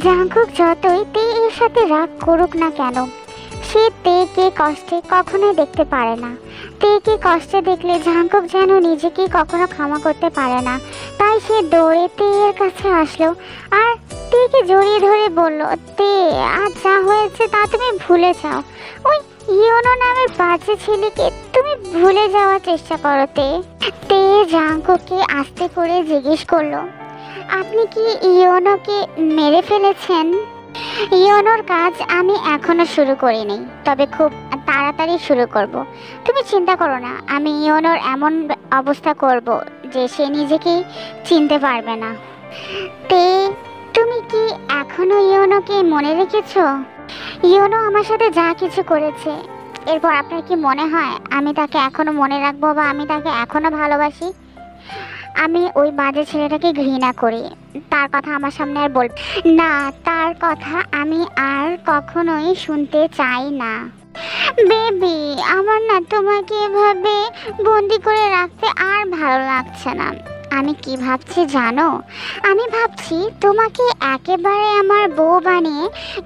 Jungkook যতই তে এর সাথে রাগ করুক না কেন, সে তেকে কষ্টে কখনোই দেখতে পারে না। তেকে কষ্টে দেখলে জাঙ্কুক যেন নিজেকে কখনো ক্ষমা করতে পারে না। তাই সে দৌড়ে তের কাছে আসলো আর তেকে জড়িয়ে ধরে বলল, তে আজ যা হয়েছে তা তুমি ভুলে যাও। ওই ইয়োনো নামের বাজে ছেলেকে তুমি ভুলে যাওয়ার চেষ্টা করো। তে জাঙ্কুককে আস্তে করে জিজ্ঞেস করলো, আপনি কি ইয়োনোকে মেরে ফেলেছেন? ইয়োনোর কাজ আমি এখনো শুরু করিনি, তবে খুব তাড়াতাড়ি শুরু করব। তুমি চিন্তা করো না, আমি ইয়োনোর এমন অবস্থা করব যে সে নিজেকেই চিনতে পারবে না। তে তুমি কি এখনো ইয়োনোকে মনে রেখেছো? ইয়োনো আমার সাথে যা কিছু করেছে, এরপর আপনার কি মনে হয় আমি তাকে এখনো মনে রাখবো বা আমি তাকে এখনো ভালোবাসি? আমি ওই বাজে ছেলেটাকে ঘৃণা করি। তার কথা আমার সামনে আর বল না, তার কথা আমি আর কখনোই শুনতে চাই না। বেবি, আমার না তোমাকে এভাবে বন্দি করে রাখতে আর ভালো লাগছে না। আমি কি ভাবছি জানো? আমি ভাবছি তোমাকে একেবারে আমার বউ বানিয়ে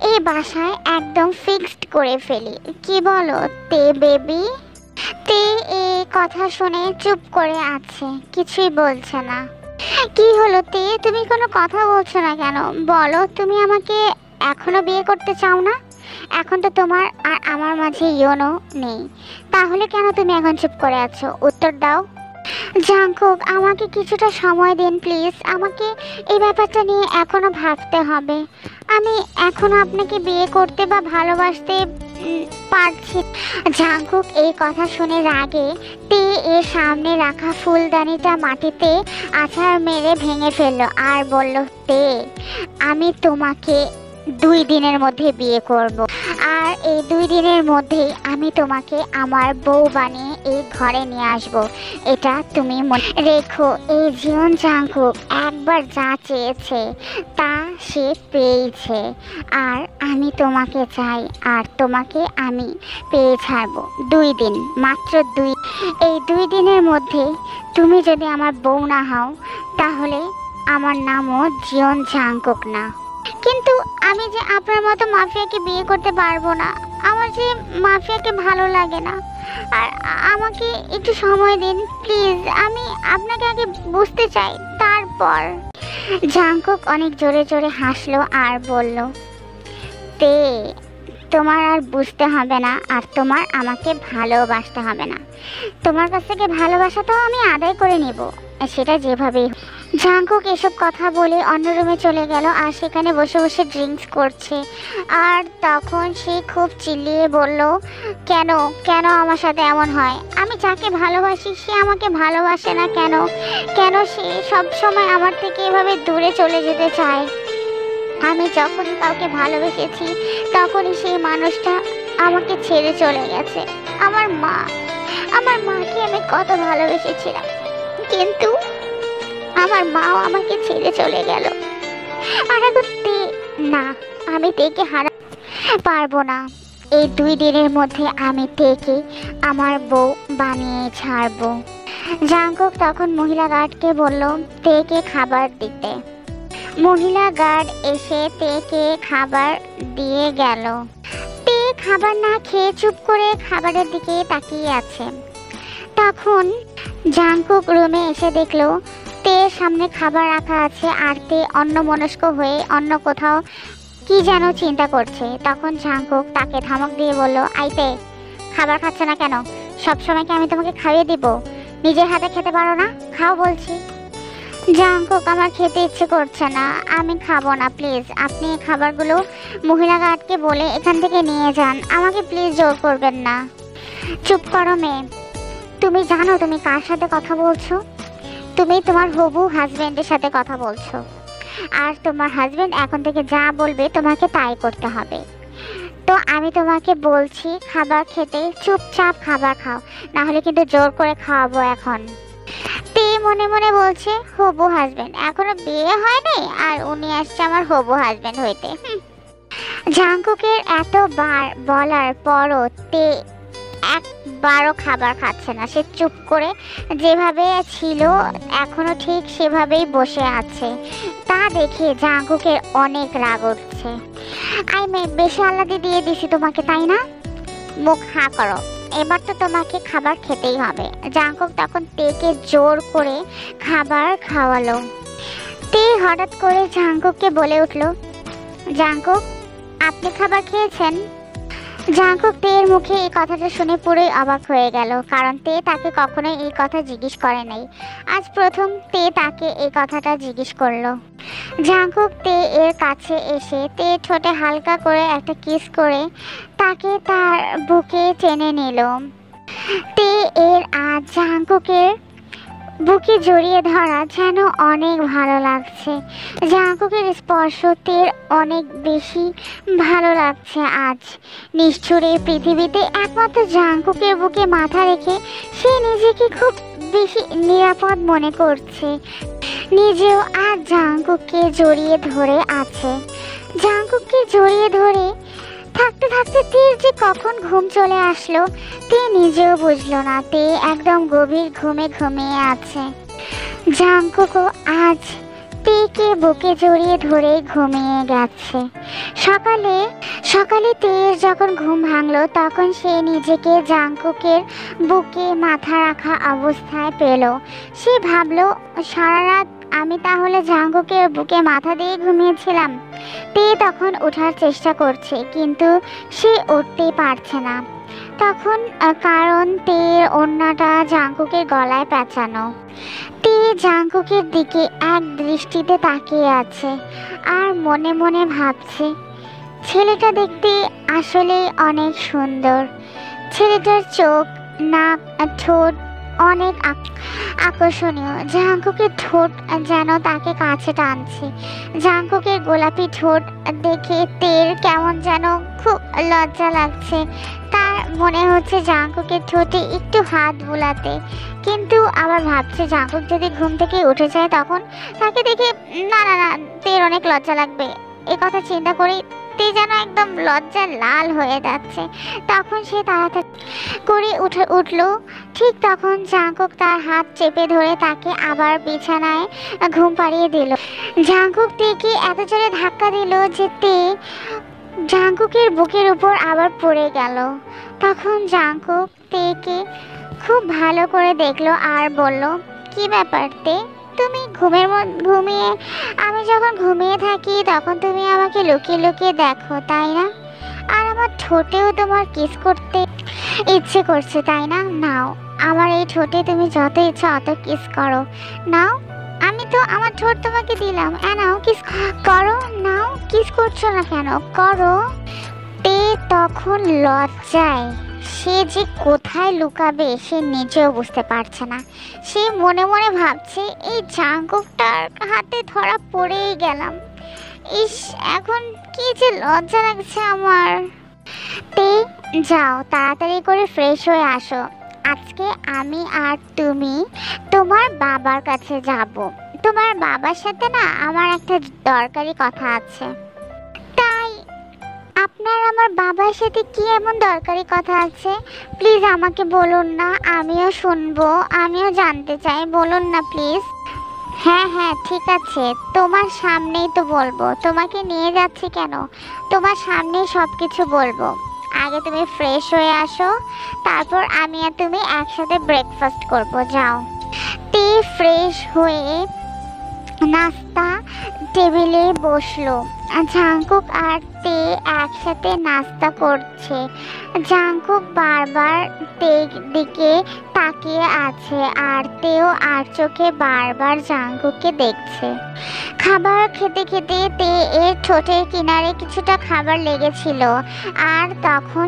এই বাসায় একদম ফিক্সড করে ফেলি। কি বলো তে বেবি? তে এই কথা শুনে চুপ করে আছে, কিছুই বলছে না। কি হলো তে, তুমি কোনো কথা বলছো না কেন? বলো, তুমি আমাকে এখনো বিয়ে করতে চাও না? এখন তো তোমার আর আমার মাঝে ইয়োনো নেই, তাহলে কেন তুমি এখন চুপ করে আছো? উত্তর দাও। জাঙ্কুক, আমাকে কিছুটা সময় দিন প্লিজ। আমাকে এই ব্যাপারটা নিয়ে এখনো ভাবতে হবে। আমি এখনো আপনাকে বিয়ে করতে বা ভালোবাসতে পারছি। জাঙ্কুক এই কথা শুনে রাগে তে এর সামনে রাখা ফুলদানিটা মাটিতে আছাড় মেরে ভেঙে ফেললো আর বলল, তে আমি তোমাকে 2 দিনের মধ্যে বিয়ে করব, আর এই 2 দিনের মধ্যেই আমি তোমাকে আমার বউ বানিয়ে এই ঘরে নিয়ে আসব। এটা তুমি মনে রেখো। এই জীবন জাঙ্কুক একবার যা চেয়েছে তা সে পেয়েছে, আর আমি তোমাকে চাই, আর তোমাকে আমি পেয়ে ছাড়বো 2 দিন, মাত্র 2। এই 2 দিনের মধ্যে তুমি যদি আমার বউ না হও, তাহলে আমার নামও জিয়ন জাঙ্কুক না। কিন্তু আমি যে আপনার মতো মাফিয়াকে বিয়ে করতে পারবো না। আমার যে মাফিয়াকে ভালো লাগে না। আর আমাকে একটু সময় দিন প্লিজ, আমি আপনাকে আগে বুঝতে চাই, তারপর। জাঙ্কুক অনেক জোরে জোরে হাসলো আর বলল, তে তোমার আর বুঝতে হবে না, আর তোমার আমাকে ভালোবাসতে হবে না। তোমার কাছ থেকে ভালোবাসাটাও আমি আদায় করে নেব, সেটা যেভাবেই। জাঙ্কুক এসব কথা বলে অন্য রুমে চলে গেল আর সেখানে বসে বসে ড্রিঙ্কস করছে। আর তখন সে খুব চিল্লিয়ে বলল, কেন কেন আমার সাথে এমন হয়? আমি যাকে ভালোবাসি সে আমাকে ভালোবাসে না কেন? কেন সে সব সময় আমার থেকে এভাবে দূরে চলে যেতে চায়? আমি যখনই কাউকে ভালোবেসেছি তখনই সেই মানুষটা আমাকে ছেড়ে চলে গেছে। আমার মাকে আমি কত ভালোবেসেছিলাম, কিন্তু আমার মাও আমাকে ছেড়ে চলে গেল। আর এখন না, আমি তেকে পারবো না। এই 2 দিনের মধ্যে আমি তেকে আমার বউ বানিয়ে ছাড়বো। জাঙ্কুক তখন মহিলা গার্ডকে বলল তেকে খাবার দিতে। মহিলা গার্ড এসে তেকে খাবার দিয়ে গেল। তে খাবার না খেয়ে চুপ করে খাবারের দিকে তাকিয়ে আছে। তখন জাঙ্কুক রুমে এসে দেখলো তের সামনে খাবার রাখা আছে আর তে অন্যমনস্ক হয়ে অন্য কোথাও কি যেন চিন্তা করছে। তখন জাঙ্কুক তাকে ধমক দিয়ে বলল, আইতে খাবার খাচ্ছে না কেন? সবসময় কি আমি তোমাকে খাইয়ে দিব? নিজের হাতে খেতে পারো না? খাও বলছি। জাঙ্কুক, আমার খেতে ইচ্ছে করছে না, আমি খাবো না প্লিজ। আপনি খাবারগুলো মহিলা গার্ডকে বলে এখান থেকে নিয়ে যান, আমাকে প্লিজ জোর করবেন না। চুপ করো মেয়ে, তুমি জানো তুমি কার সাথে কথা বলছো? তুমি তোমার হবু হাজবেন্ডের সাথে কথা বলছো, আর তোমার হাজবেন্ড এখন থেকে যা বলবে তোমাকে তাই করতে হবে। তো আমি তোমাকে বলছি খাবার খেতে, চুপচাপ খাবার খাও, না হলে কিন্তু জোর করে খাওয়াবো এখন। তে মনে মনে বলছে, হবু হাজবেন্ড, এখনো বিয়ে হয়নি আর উনি আসছে আমার হবু হাজবেন্ড হইতে। জাঙ্কুকের এতবার বলার পরও তে একবারও খাবার খাচ্ছে না। সে চুপ করে যেভাবে ছিল এখনো ঠিক সেভাবেই বসে আছে। তা দেখে জাঙ্কুকের অনেক রাগ উঠছে। আই মেয়ে, বেশি আহ্লাদে দিয়ে দিছি তোমাকে, তাই না? মুখ হা করো, এবার তো তোমাকে খাবার খেতেই হবে। জাঙ্কুক তখন তেকে জোর করে খাবার খাওয়ালো। তে হঠাৎ করে জাঙ্কুককে বলে উঠল, জাঙ্কুক, আপনি খাবার খেয়েছেন? জাঙ্কুক তের মুখে এই কথাটা শুনে পুরোই অবাক হয়ে গেল, কারণ তে তাকে কখনোই এই কথা জিজ্ঞেস করে নাই। আজ প্রথম তে তাকে এই কথাটা জিজ্ঞেস করলো। জাঙ্কুক তে এর কাছে এসে তে ঠোঁটে হালকা করে একটা কিস করে তাকে তার বুকে টেনে নিল। তে এর আজ জাঙ্কুকের বুকে জড়িয়ে ধরা যেন অনেক ভালো লাগছে। জাঙ্কুকের স্পর্শ তের অনেক বেশি ভালো লাগছে আজ। নিষ্ঠুর এই পৃথিবীতে একমাত্র জাঙ্কুকের বুকে মাথা রেখে সে নিজেকে খুব বেশি নিরাপদ মনে করছে। নিজেও আজ জাঙ্কুককে জড়িয়ে ধরে আছে। জাঙ্কুককে জড়িয়ে ধরে থাকতে থাকতে তের যে কখন ঘুম চলে আসলো তে নিজেও বুঝলো না। তে একদম গভীর ঘুমে ঘুমিয়ে আছে। জাঙ্কুকও আজ তেকে বুকে জড়িয়ে ধরে ঘুমিয়ে গেছে। সকালে সকালে তের যখন ঘুম ভাঙলো তখন সে নিজেকে জাঙ্কুকের বুকে মাথা রাখা অবস্থায় পেল। সে ভাবলো, সারা রাত আমি তাহলে জাঙ্কুকের বুকে মাথা দিয়ে ঘুমিয়েছিলাম। তে তখন ওঠার চেষ্টা করছে, কিন্তু সে উঠতে পারছে না। তখন কারণ তের ওড়নাটা জাঙ্কুকের গলায় পেঁচানো। তে জাঙ্কুকের দিকে এক দৃষ্টিতে তাকিয়ে আছে আর মনে মনে ভাবছে, ছেলেটা দেখতে আসলে অনেক সুন্দর। ছেলেটার চোখ, নাক, ঠোঁট অনেক আকর্ষণীয়। জাঙ্কুকের ঠোঁট যেন তাকে কাছে টানছে। জাঙ্কুকের গোলাপি ঠোঁট দেখে তের কেমন যেন খুব লজ্জা লাগছে। তার মনে হচ্ছে জাঙ্কুকের ঠোঁটে একটু হাত বুলাতে, কিন্তু আবার ভাবছে জাঙ্কুক যদি ঘুম থেকে উঠে যায় তখন তাকে দেখে না না না তের অনেক লজ্জা লাগবে। এ কথা চিন্তা করে তে যেন একদম লজ্জা লাল হয়ে যাচ্ছে। তখন সে তাড়াতাড়ি করে উঠলো। ঠিক তখন জাঙ্কুক তার হাত চেপে ধরে তাকে আবার বিছানায় ঘুম পাড়িয়ে দিল। জাঙ্কুক তেকে এত জোরে ধাক্কা দিল যে তে জাঙ্কুকের বুকের উপর আবার পড়ে গেল। তখন জাঙ্কুক তেকে খুব ভালো করে দেখলো আর বলল, কি ব্যাপার তে, তুমি ঘুমিয়ে আমি যখন ঘুমিয়ে থাকি তখন তুমি আমাকে লুকিয়ে লুকিয়ে দেখো, তাই না? আর আমার ঠোঁটেও তোমার কিস করতে ইচ্ছে করছে, তাই না? নাও, আমার এই ঠোঁটে তুমি যত ইচ্ছা অত কিস করো। নাও, আমি তো আমার ঠোঁট তোমাকে দিলাম, নাও কিস করো। নাও, কিস করছো না কেন? করো। তে তখন লজ্জায় সে যে কোথায় লুকাবে সে নিজেও বুঝতে পারছে না। সে মনে মনে ভাবছে, এই জাঙ্কুকটার হাতে ধরা পড়েই গেলাম। ইস, এখন কি যে লজ্জা লাগছে আমার। তে যাও, তাড়াতাড়ি করে ফ্রেশ হয়ে আসো। আজকে আমি আর তুমি তোমার বাবার কাছে যাব। তোমার বাবার সাথে না আমার একটা দরকারি কথা আছে। তাই আপনার আমার বাবার সাথে কি এমন দরকারি কথা আছে? প্লিজ আমাকে বলুন না, আমিও শুনবো, আমিও জানতে চাই, বলুন না প্লিজ। হ্যাঁ হ্যাঁ ঠিক আছে, তোমার সামনেই তো বলবো। তোমাকে নিয়ে যাচ্ছি কেন, তোমার সামনেই সব কিছু বলবো। আগে তুমি ফ্রেশ হয়ে আসো, তারপর আমি আর তুমি একসাথে ব্রেকফাস্ট করবো। যাও। তে ফ্রেশ হয়ে নাস্তা টেবিলে বসলো। জাঙ্কুক আর তে একসাথে নাস্তা করছে। জাঙ্কুক বারবার তের দিকে তাকিয়ে আছে আর তেও আর চোখে বারবার জাঙ্কুককে দেখছে। খাবার খেতে খেতে তে এর ঠোঁটের কিনারে কিছুটা খাবার লেগেছিল আর তখন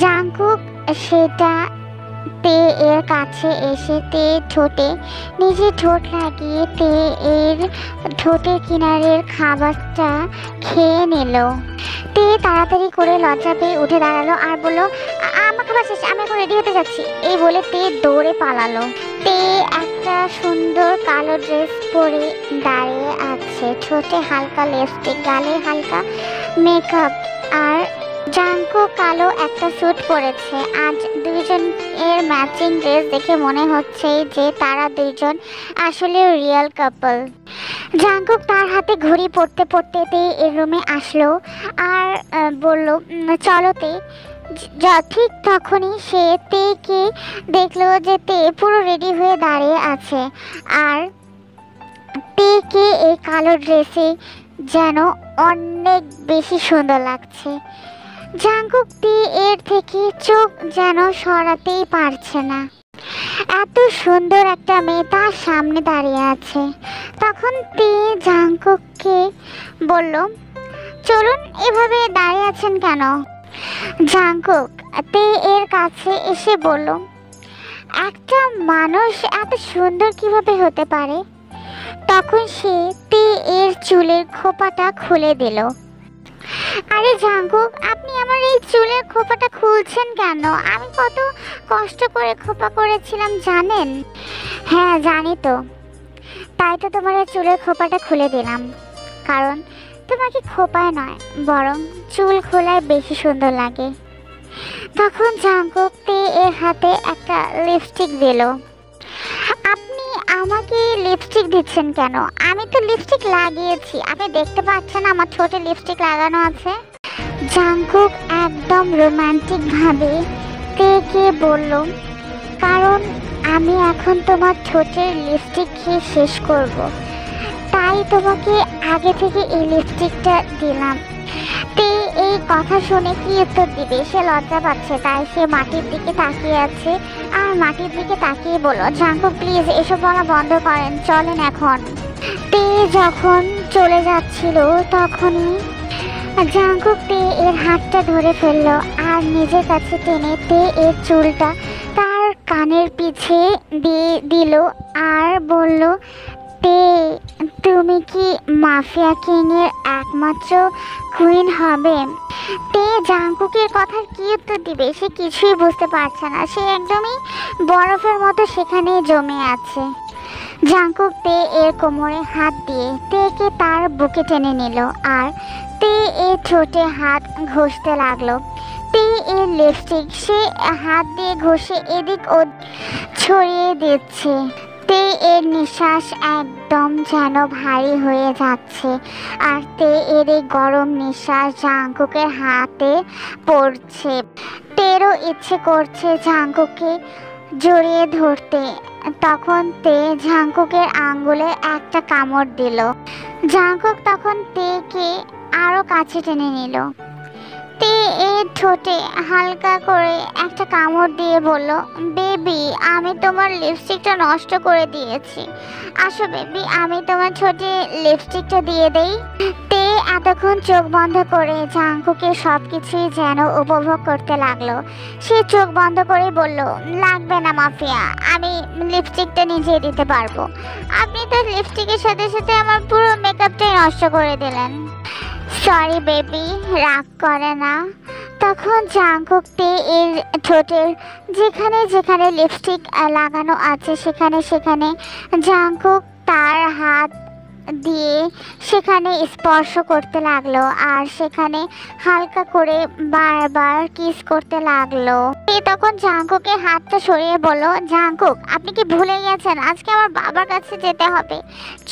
জাঙ্কুক সেটা তে এর কাছে এসে তে ঠোঁটে নিজের ঠোঁট লাগিয়ে তে এর ঠোঁটের কিনারের খাবারটা খেয়ে নিল। তে তাড়াতাড়ি করে লজ্জা পেয়ে উঠে দাঁড়ালো আর বলল, আমার খাবার শেষ, আমি এখন রেডি হতে যাচ্ছি। এই বলে তে দৌড়ে পালালো। তে একটা সুন্দর কালো ড্রেস পরে দাঁড়িয়ে আছে, ঠোঁটে হালকা লিপস্টিক, গালে হালকা মেকআপ আর জাঙ্কুক কালো একটা স্যুট পরেছে। আজ দুইজন এর ম্যাচিং ড্রেস দেখে মনে হচ্ছে যে তারা দুইজন আসলে রিয়েল কাপল। জাঙ্কুক তার হাতে ঘড়ি পড়তে পড়তে এর রুমে আসলো আর বলল চলোতে। ঠিক তখনই সে তেকে দেখলো যে তে পুরো রেডি হয়ে দাঁড়িয়ে আছে আর তেকে এই কালো ড্রেসে যেন অনেক বেশি সুন্দর লাগছে। জাঙ্কুক তে এর থেকে চোখ যেন সরাতেই পারছে না, এত সুন্দর একটা মেয়ে তার সামনে দাঁড়িয়ে আছে। তখন তে জাঙ্কুককে বলল চলুন, এভাবে দাঁড়িয়ে আছেন কেন? জাঙ্কুক তে এর কাছে এসে বলল একটা মানুষ এত সুন্দর কিভাবে হতে পারে? তখন সে তে এর চুলের খোপাটা খুলে দিল। আরে জাঙ্কুক, আপনি আমার এই চুলের খোপাটা খুলছেন কেন? আমি কত কষ্ট করে খোপা করেছিলাম জানেন? হ্যাঁ জানি তো, তাই তো তোমার এই চুলের খোপাটা খুলে দিলাম, কারণ তোমাকে খোপায় নয় বরং চুল খোলায় বেশি সুন্দর লাগে। তখন জাঙ্কুক তে এর হাতে একটা লিপস্টিক দিল। আপনি আমাকে লিপস্টিক দিচ্ছেন কেন? আমি তো লিপস্টিক লাগিয়েছি, আপনি দেখতে পাচ্ছেন আমার ঠোঁটে লিপস্টিক লাগানো আছে। জাঙ্কুক একদম রোমান্টিক ভাবে তেকে বলল কারণ আমি এখন তোমার ঠোঁটের লিপস্টিক খেয়ে শেষ করব, তাই তোমাকে আগে থেকে এই লিপস্টিকটা দিলাম। তে এই কথা শুনে কি উত্তর দিবে? সে লজ্জা পাচ্ছে, তাই সে মাটির দিকে তাকিয়ে আছে আর মাটির দিকে তাকিয়ে বলল জাঙ্কুক প্লিজ এসব বলা বন্ধ করেন, চলেন এখন। তে যখন চলে যাচ্ছিল তখনই জাঙ্কুক তে এর হাতটা ধরে ফেললো আর নিজের কাছে টেনে তে এর চুলটা তার কানের পিছে দিয়ে দিল আর বলল তে তুমি কি মাফিয়া কিং এর একমাত্র কুইন হবে? তে জাঙ্কুকের কথার কি উত্তর দিবে সে কিছুই বুঝতে পারছে না, সে একদমই বরফের মতো সেখানে জমে আছে। জাঙ্কুক তে এর কোমরে হাত দিয়ে তেকে তার বুকে টেনে নিল আর তে এর ঠোঁটে হাত ঘষতে লাগলো। তে এর লিপস্টিক সে হাত দিয়ে ঘষে এদিক ও ছড়িয়ে দিচ্ছে। তে এর নিঃশ্বাস একদম যেন ভারী হয়ে যাচ্ছে আর তে এর এই গরম নিঃশ্বাস জাঙ্কুকের হাতে পড়ছে। তেরও ইচ্ছে করছে জাঙ্কুকে জড়িয়ে ধরতে। তখন তে জাঙ্কুকের আঙ্গুলে একটা কামড় দিল। জাঙ্কুক তখন তেকে আরো কাছে টেনে নিল। তে এর ঠোঁটে হালকা করে একটা কামড় দিয়ে বলল বেবি আমি তোমার লিপস্টিকটা নষ্ট করে দিয়েছি, আসো বেবি আমি তোমার ঠোঁটে লিপস্টিকটা দিয়ে দেই। তে এতক্ষণ চোখ বন্ধ করে জাঙ্কুকের সব কিছুই যেন উপভোগ করতে লাগলো। সে চোখ বন্ধ করে বলল লাগবে না মাফিয়া, আমি লিপস্টিকটা নিজে দিতে পারবো। আপনি তো লিপস্টিকের সাথে সাথে আমার পুরো মেকআপটাই নষ্ট করে দিলেন। সরি বেবি, রাগ করে না। তখন জাঙ্কুক তে এর ঠোঁটের যেখানে যেখানে লিপস্টিক লাগানো আছে সেখানে সেখানে জাঙ্কুক তার হাত দিয়ে সেখানে স্পর্শ করতে লাগলো আর সেখানে হালকা করে বারবার কিস করতে লাগলো। তখন জাঙ্কুকের হাতটা সরিয়ে বলল জাঙ্কুক আপনি কি ভুলে গেছেন আজকে আমার বাবার কাছে যেতে হবে,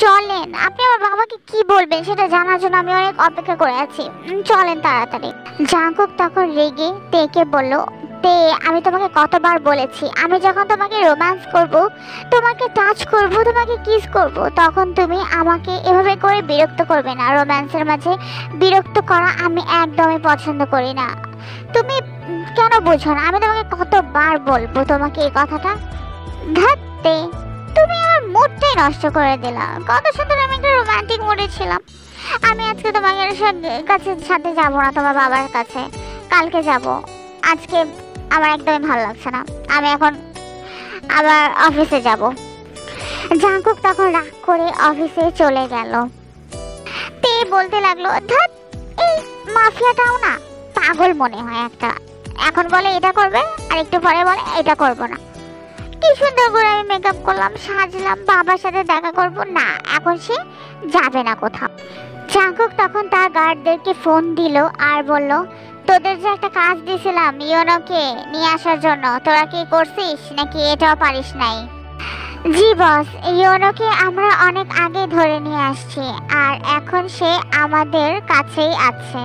চলেন। আপনি আমার বাবাকে কি বলবেন সেটা জানার জন্য আমি অনেক অপেক্ষা করে আছি, চলেন তাড়াতাড়ি। জাঙ্কুক তখন রেগে তেকে বলল তে আমি তোমাকে কতবার বলেছি আমি যখন তোমাকে রোম্যান্স করব, তোমাকে টাচ করব, তোমাকে কিস করব, তখন তুমি আমাকে এভাবে করে বিরক্ত করবে না। রোম্যান্সের মাঝে বিরক্ত করা আমি একদমই পছন্দ করি না। তুমি কেন বুঝো না? আমি তোমাকে কতবার বলবো তোমাকে এই কথাটা। ধরতে তুমি আমার মুডটাই নষ্ট করে দিলা। কত সুন্দর আমি একটা রোমান্টিক মুডে ছিলাম। আমি আজকে তোমাকে কাছে সাথে যাবো না, তোমার বাবার কাছে কালকে যাব। আজকে আমার একদমই ভালো লাগছে না, আমি এখন আবার অফিসে যাব। জাঙ্কুক তখন রাগ করে অফিসে চলে গেল। তে বলতে লাগলো ধ্যাৎ এই মাফিয়াটাও না পাগল মনে হয় একটা, এখন বলে এটা করবে আর একটু পরে বলে এটা করব না। কি সুন্দর করে আমি মেকআপ করলাম, সাজলাম, বাবার সাথে দেখা করব না, এখন সে যাবে না কোথাও। জাঙ্কুক তখন তার গার্ডদেরকে ফোন দিল আর বলল তোদের যে একটা কাজ দিছিলাম ইয়োনোকে নিয়ে আসার জন্য, তোরা কি করছিস নাকি এটাও পারিস নাই? জি বস, ইয়োনোকে আমরা অনেক আগে ধরে নিয়ে আসছি আর এখন সে আমাদের কাছেই আছে।